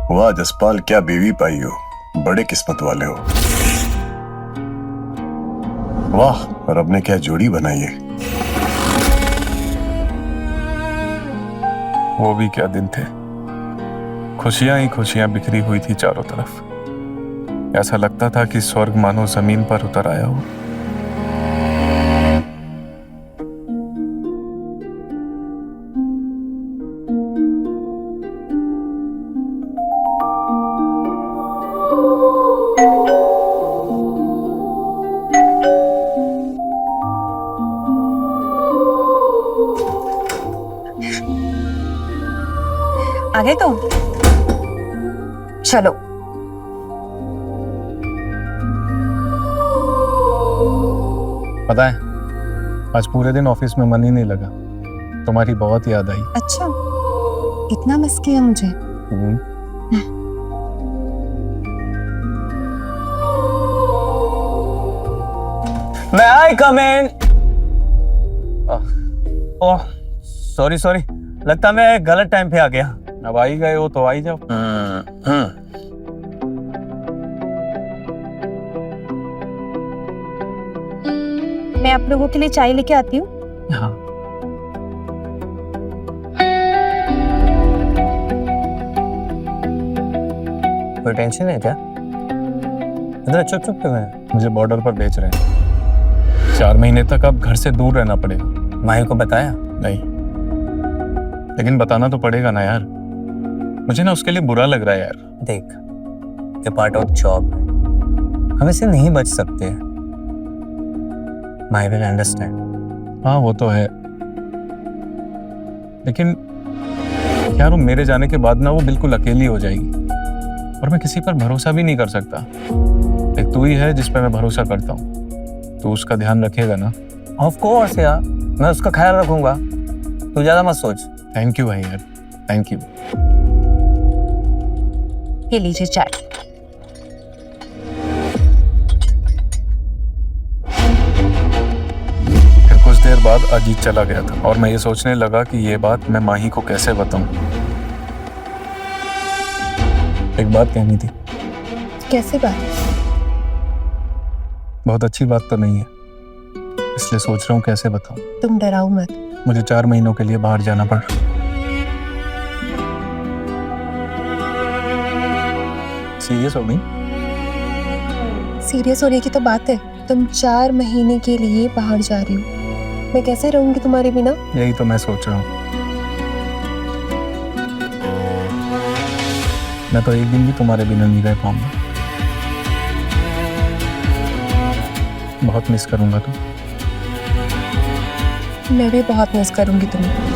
वाह जसपाल, क्या बीवी पाई हो, बड़े किस्मत वाले हो। वाह, रब ने क्या जोड़ी बनाई है। वो भी क्या दिन थे, खुशियां ही खुशियां बिखरी हुई थी चारों तरफ। ऐसा लगता था कि स्वर्ग मानो जमीन पर उतर आया हो। आ गए तुम? चलो। पता है, आज पूरे दिन ऑफिस में मन ही नहीं लगा। तुम्हारी बहुत याद आई। अच्छा, इतना मिस किया मुझे? मैं आई कम इन। ओह सॉरी सॉरी, लगता मैं गलत टाइम पे आ गया। अब आई गए हो तो आई जाओ। मैं आप लोगों के लिए चाय लेके आती हूँ। हाँ। कोई टेंशन है क्या? इतना चुप चुप क्यों है? मुझे बॉर्डर पर बेच रहे हैं। 4 महीने तक अब घर से दूर रहना पड़ेगा। माही को बताया? नहीं, लेकिन बताना तो पड़ेगा ना यार। मुझे ना उसके लिए बुरा लग रहा है यार। देख, ये पार्ट ऑफ जॉब है, हम इससे नहीं बच सकते। माही विल अंडरस्टैंड। हाँ वो तो है, लेकिन यार वो मेरे जाने के बाद ना वो बिल्कुल अकेली हो जाएगी, और मैं किसी पर भरोसा भी नहीं कर सकता। एक तू ही है जिस पर मैं भरोसा करता हूँ। तू उसका ध्यान रखेगा ना? ऑफ कोर्स यार, मैं उसका ख्याल रखूंगा, तू ज्यादा मत सोच। थैंक यू भाई यार, थैंक यू। ये लीजिए चाय। फिर कुछ देर बाद अजीत चला गया था, और मैं ये सोचने लगा कि ये बात मैं माही को कैसे बताऊं। एक बात कहनी थी। कैसी बात? बहुत अच्छी बात तो नहीं है, इसलिए सोच रहा हूँ कैसे बताऊं। तुम डराओ मत। मुझे 4 महीनों के लिए बाहर जाना पड़ रहा। सीरियस हो गई? सीरियस होने की तो बात है। तुम 4 महीने के लिए बाहर जा रही हो, मैं कैसे रहूंगी तुम्हारे बिना? यही तो मैं सोच रहा हूँ। मैं तो एक दिन भी तुम्हारे बिना नहीं रह पाऊंगा। बहुत मिस करूंगा तुम। मैं भी बहुत मिस करूंगी तुम्हें।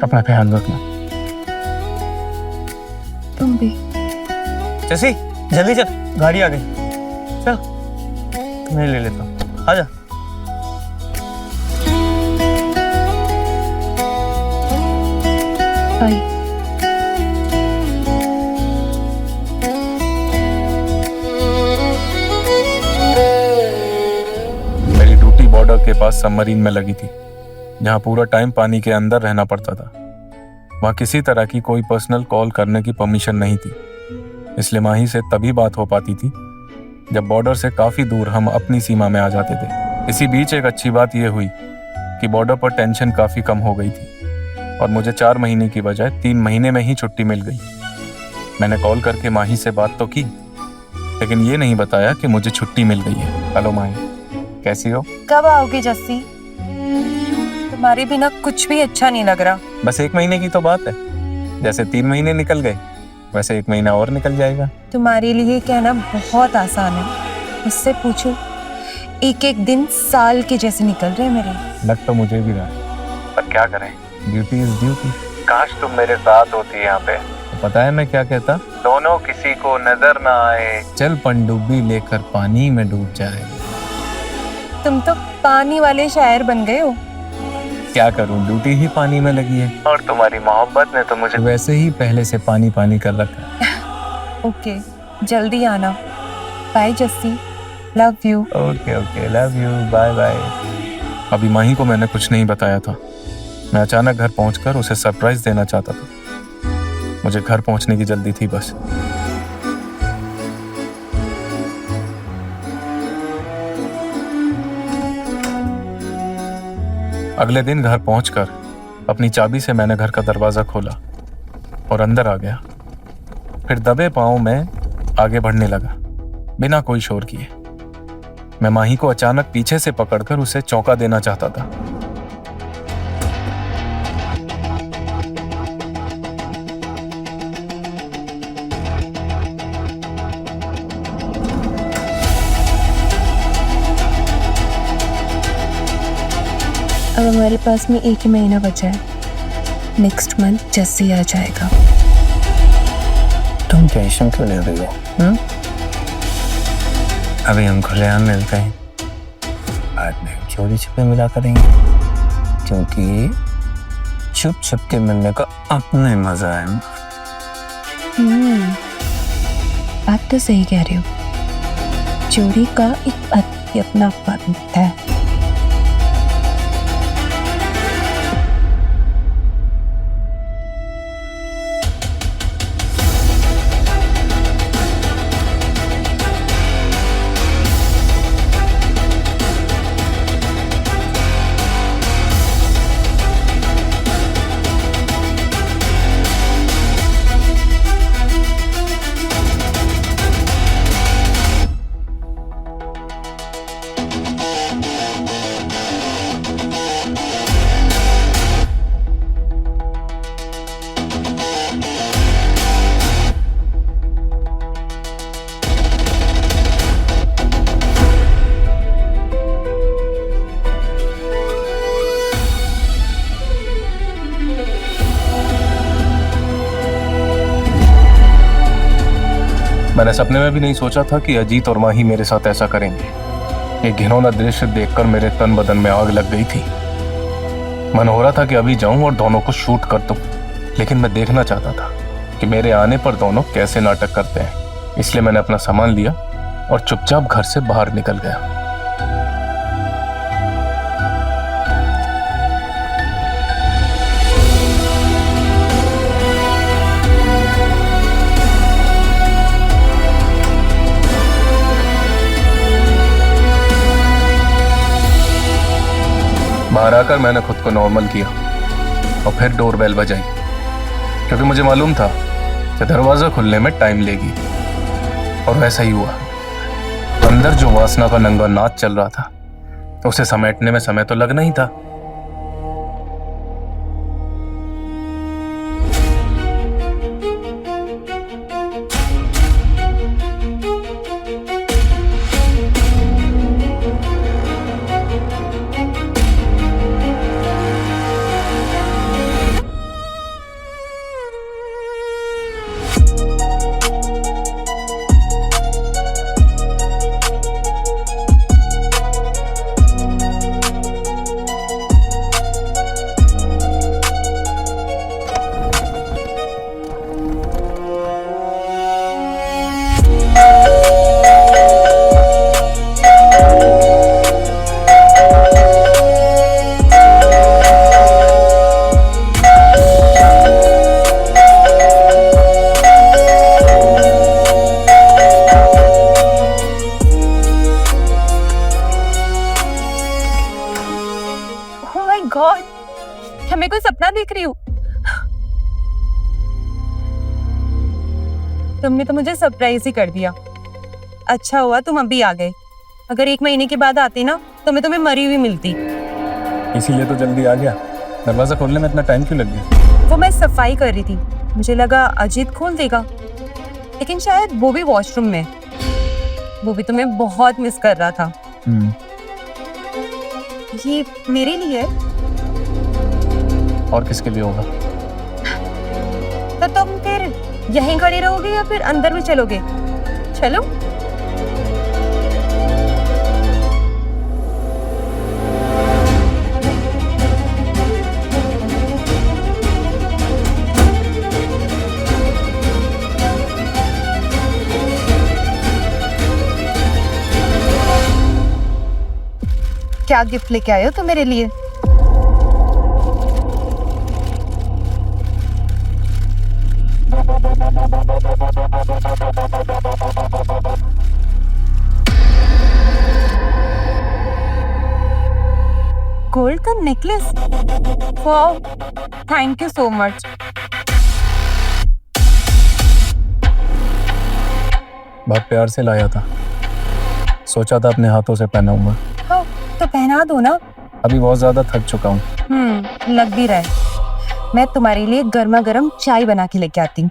अपना ख्याल रखना। तुम भी। जैसी जल्दी चल, गाड़ी आ गई। चल मैं ले लेता हूँ, आजा। बाय। मेरी ड्यूटी बॉर्डर के पास सबमरीन में लगी थी। जहाँ पूरा टाइम पानी के अंदर रहना पड़ता था। वहाँ किसी तरह की कोई पर्सनल कॉल करने की परमिशन नहीं थी, इसलिए माही से तभी बात हो पाती थी जब बॉर्डर से काफ़ी दूर हम अपनी सीमा में आ जाते थे। इसी बीच एक अच्छी बात यह हुई कि बॉर्डर पर टेंशन काफ़ी कम हो गई थी और मुझे 4 महीने की बजाय 3 महीने में ही छुट्टी मिल गई। मैंने कॉल करके माही से बात तो की, लेकिन ये नहीं बताया कि मुझे छुट्टी मिल गई है। हेलो माही, कैसी हो? कब आओगे जस्सी? तुम्हारे बिना कुछ भी अच्छा नहीं लग रहा। बस 1 महीने की तो बात है। जैसे 3 महीने निकल गए वैसे 1 महीना और निकल जाएगा। तुम्हारे लिए कहना बहुत आसान है, मुझसे पूछो, एक एक दिन साल के जैसे निकल रहे मेरे। लग तो मुझे भी रहा है, पर क्या करें, ड्यूटी इज ड्यूटी। काश तुम मेरे साथ होती यहाँ पे। तो पता है मैं क्या कहता? दोनों किसी को नजर ना आए, चल पनडुब्बी लेकर पानी में डूब जाए। तुम तो पानी वाले शायर बन गए हो। क्या करूं, ड्यूटी ही पानी में लगी है और तुम्हारी मोहब्बत ने तो मुझे वैसे ही पहले से पानी पानी कर रखा है। ओके, जल्दी आना। Bye Jassi, love you. Okay okay, love you, bye bye. अभी माही को मैंने कुछ नहीं बताया था। मैं अचानक घर पहुंचकर उसे सरप्राइज देना चाहता था। मुझे घर पहुंचने की जल्दी थी बस। अगले दिन घर पहुंचकर अपनी चाबी से मैंने घर का दरवाजा खोला और अंदर आ गया। फिर दबे पांव में आगे बढ़ने लगा बिना कोई शोर किए। मैं माही को अचानक पीछे से पकड़कर उसे चौंका देना चाहता था। अब हमारे पास में 1 ही महीना बचा है। नेक्स्ट मंथ जस्सी आ जाएगा। तुम टेंशन क्यों ले रही हो? अभी हम खुलेआम मिलते हैं, बाद में चोरी छुपे मिला करेंगे, क्योंकि छुप छुप के मिलने का अपना ही मजा है। बात तो सही कह रहे हो। चोरी का एक अपना फन है। मैंने सपने में भी नहीं सोचा था कि अजीत और माही मेरे साथ ऐसा करेंगे। ये घिनौना दृश्य देखकर मेरे तन बदन में आग लग गई थी। मन हो रहा था कि अभी जाऊं और दोनों को शूट कर दूं, लेकिन मैं देखना चाहता था कि मेरे आने पर दोनों कैसे नाटक करते हैं। इसलिए मैंने अपना सामान लिया और चुपचाप घर से बाहर निकल गया। बाहर आकर मैंने खुद को नॉर्मल किया और फिर डोरबेल बजाई, क्योंकि मुझे मालूम था कि दरवाजा खुलने में टाइम लेगी। और वैसा ही हुआ। अंदर जो वासना का नंगा नाच चल रहा था उसे समेटने में समय तो लगना ही था। गॉड, क्या मैं कोई सपना देख रही हूँ? तुमने तो मुझे सरप्राइज ही कर दिया। अच्छा हुआ तुम अभी आ गए, अगर 1 महीने के बाद आती ना तो मैं तुम्हें मरी हुई मिलती। इसीलिए तो जल्दी आ गया। दरवाजा खोलने में इतना टाइम क्यों लग गया? वो मैं सफाई कर रही थी, मुझे लगा अजीत खोल देगा, लेकिन शायद वो भी वॉशरूम में। वो भी तुम्हें बहुत मिस कर रहा था। ये मेरे लिए है। और किसके लिए होगा? तो तुम फिर यहीं खड़े रहोगे या फिर अंदर में चलोगे? चलो। क्या गिफ्ट लेके आए हो तुम मेरे लिए? गोल्ड का necklace? Wow, thank you so much. बहुत प्यार से लाया था, सोचा था अपने हाथों से पहनाऊंगा। हाँ, तो पहना दो ना। अभी बहुत ज्यादा थक चुका हूँ। लग भी रहा है। मैं तुम्हारे लिए गर्मा गर्म चाय बना के लेके आती हूँ।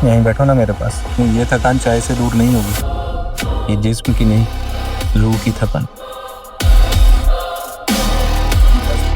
यहीं बैठो ना मेरे पास। ये थकान चाय से दूर नहीं होगी, ये जिस्म की नहीं, रूह की थकान।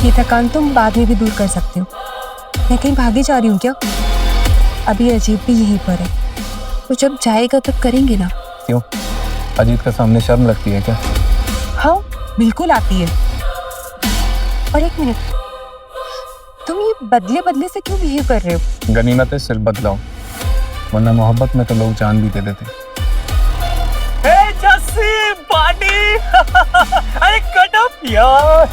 ये थकान तुम बाद में भी दूर कर सकते हो। मैं कहीं भागी जा रही हूँ क्या? अभी अजीत भी यहीं पर है, तो जब जाएगा तब करेंगे ना। क्यों, अजीत का सामने शर्म लगती है क्या? हाँ, बिल्कुल आती है। और एक मिनट, तुम ये बदले बदले से क्यों बिहेव कर रहे हो? गनीमत है सिर्फ बदलाओ, वरना मोहब्बत में तो लोग जान भी दे देते। जस्सी पार्टी अरे कट अप यार,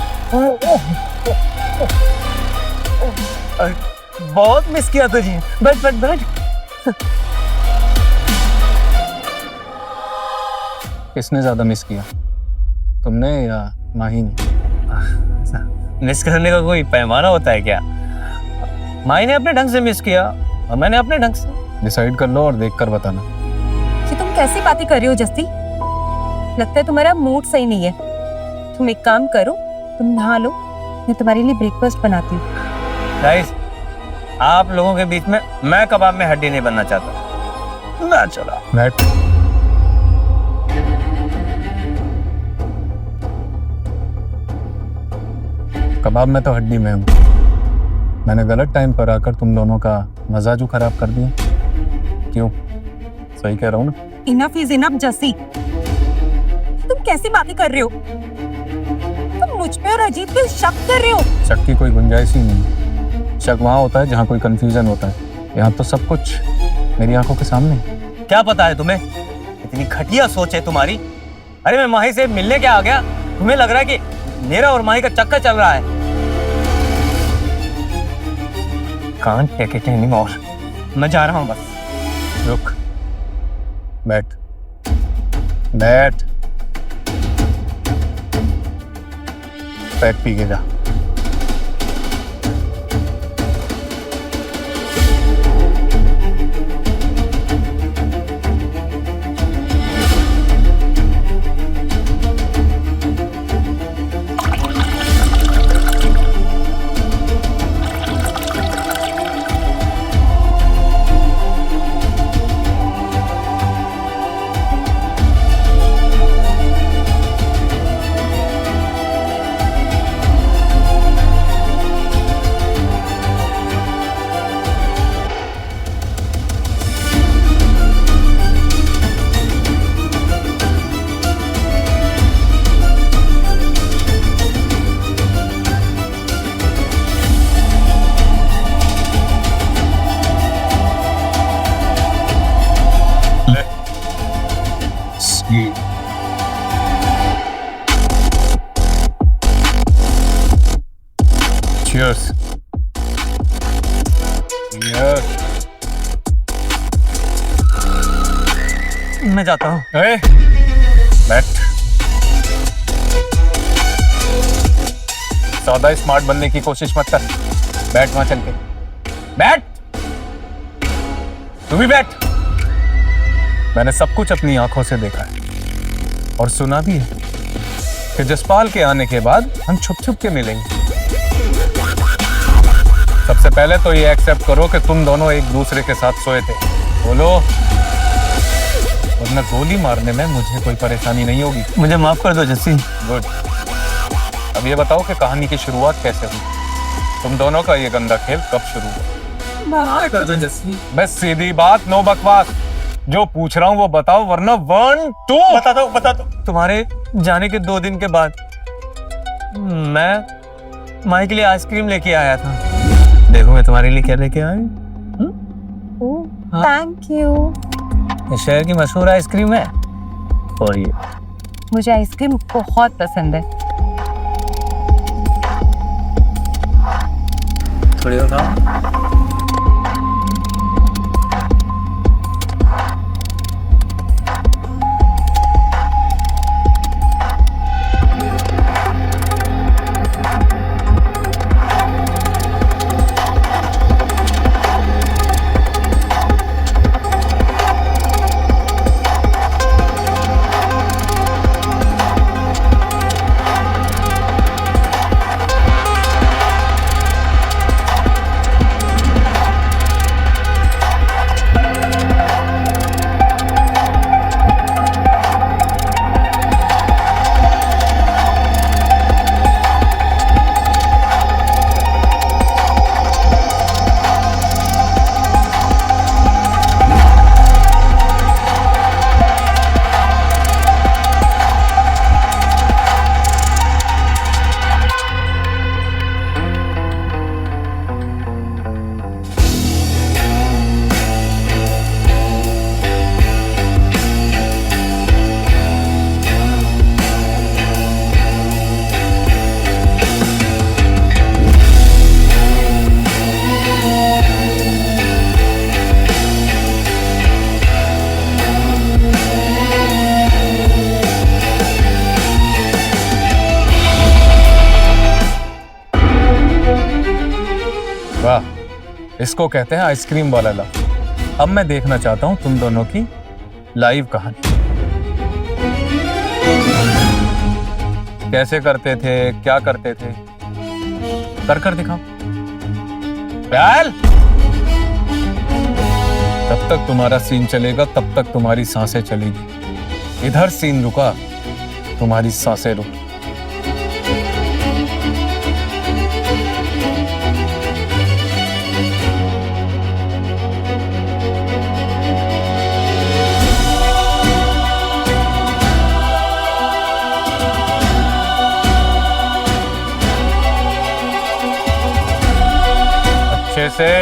बहुत मिस किया तुझे। बैठ बैठ बैठ। किसने ज्यादा मिस किया, तुमने या माही ने? मिस करने का कोई पैमाना होता है क्या? माही ने अपने ढंग से मिस किया और मैंने अपने ढंग से। डिसाइड कर लो और देख कर बताना। कि तुम कैसी बातें कर रही हो जस्ती? लगता है तुम्हारा मूड सही नहीं है। तुम एक काम करो, तुम नहा लो, मैं तुम्हारे लिए ब्रेकफास्ट बनाती हूँ। गाइस, आप लोगों के बीच में मैं कबाब में हड्डी नहीं बनना चाहता। ना चला बैठ। कबाब में तो हड्डी में हूँ। मैंने गलत टाइम पर आकर तुम दोनों का मजा जो खराब कर दिया। क्यों, सही कह रहा हूँ ना? Enough is enough Jassi. तुम कैसी बातें कर रहे हो? तुम मुझ पे और अजीत पे शक कर रहे हो? शक की कोई गुंजाइश ही नहीं। शक वहाँ होता है जहाँ कोई कंफ्यूजन होता है। यहाँ तो सब कुछ मेरी आंखों के सामने। क्या पता है तुम्हें? इतनी घटिया सोच है तुम्हारी। अरे मैं माही से मिलने क्या आ गया? तुम्हें लग रहा है कि मेरा और माही का चक्कर चल रहा है? Can't take it anymore. मैं जा रहा हूँ बस। रुक, बैठ बैठ। पैक पी के जा। Cheers. मैं जाता हूँ। बैठ। ज्यादा स्मार्ट बनने की कोशिश मत कर। बैठ वहां चल के। बैठ। तू भी बैठ। मैंने सब कुछ अपनी आंखों से देखा है और सुना भी है कि जसपाल के आने के बाद हम छुप छुप के मिलेंगे। सबसे पहले तो ये एक्सेप्ट करो कि तुम दोनों एक दूसरे के साथ सोए थे। बोलो, वरना गोली मारने में मुझे कोई परेशानी नहीं होगी। मुझे माफ कर दो जस्सी। गुड। अब ये बताओ कि कहानी की शुरुआत कैसे हुई? तुम दोनों का ये गंदा खेल कब शुरू हुआ? बस सीधी बात, नो बकवास। जो पूछ रहा हूँ वो बताओ, वरना 1 2 बता दो। तुम्हारे जाने के 2 दिन के बाद मैं माई के लिए आइसक्रीम लेके आया था। देखो मैं तुम्हारे लिए क्या लेके आई। Thank you. ये शहर की मशहूर आइसक्रीम है और ये मुझे आइसक्रीम बहुत पसंद है। थोड़ी और खाओ। वाह, इसको कहते हैं आइसक्रीम वाला लव। अब मैं देखना चाहता हूं तुम दोनों की लाइव कहानी। कैसे करते थे, क्या करते थे, कर दिखाओ। प्याल, तब तक तुम्हारा सीन चलेगा, तब तक तुम्हारी सांसें चलेगी। इधर सीन रुका, तुम्हारी सांसें रुकी। अच्छे से।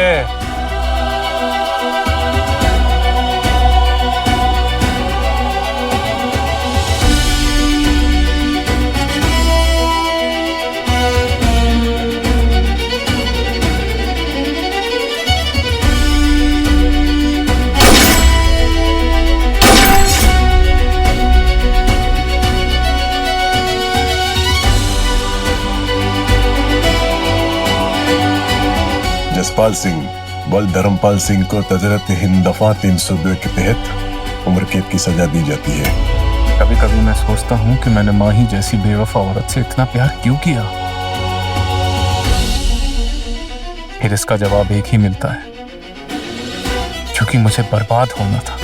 जसपाल सिंह बल धर्मपाल सिंह को तजरत हिंद दफा 302 के तहत उम्र कैद की सजा दी जाती है। कभी कभी मैं सोचता हूँ कि मैंने माही जैसी बेवफा औरत से इतना प्यार क्यों किया। फिर इसका जवाब एक ही मिलता है, क्योंकि मुझे बर्बाद होना था।